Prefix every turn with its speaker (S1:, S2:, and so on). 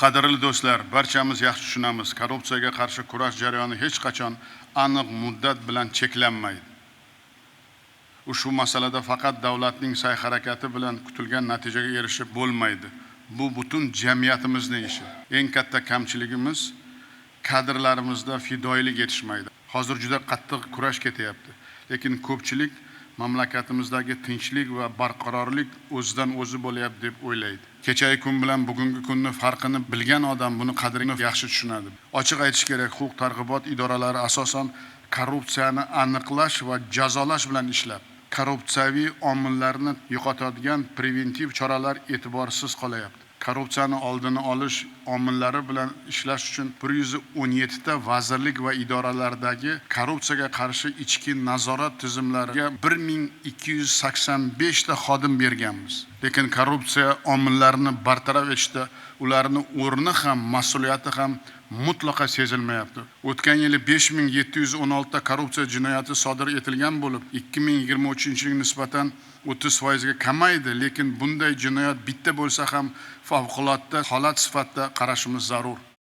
S1: Qadrli do'stlar, barchamiz yaxshi tushunamiz. Korrupsiyaga qarshi kurash jarayoni hech qachon aniq muddat bilan cheklanmaydi. Ushbu masalada faqat davlatning sa'y-harakati bilan kutilgan natijaga erishib bo'lmaydi. Bu butun jamiyatimizning ishi. Eng katta kamchiligimiz kadrlarimizda fidoyilik yetishmaydi. Hozir juda qattiq kurash ketyapti. Lekin ko'pchilik mamlakatimizdagi tinchlik va barqarorlik o'zidan o'zi bo'lyapti deb o'ylaydi. Kechagi kun bilan bugungi kunning farqini bilgan odam buni qadrini yaxshi tushunadi. Ochiq aytish kerak, huquq-tartibot idoralari asosan korrupsiyani aniqlash va jazolash bilan ishlab, korrupsiyaviy omillarni yo'qotadigan preventiv choralar e'tiborsiz qolyapti. Korrupsiyani oldini olish omillari bilan ishlash uchun 117 ta vazirlik va idoralardagi korrupsiyaga qarshi ichki nazorat tizimlariga 1285 ta xodim berganmiz. Lekin korrupsiya omillarini bartaraf etishda ularning o'rni ham, mas'uliyati ham mutlaqo sezilmayapti. O'tgan yili 5716 ta korrupsiya jinoyati sodir etilgan bo'lib, 2023-yilga nisbatan 30% ga kamaydi, lekin bunday jinoyat bitta bo'lsa ham favqulodda holat sifatida qarashimiz zarur.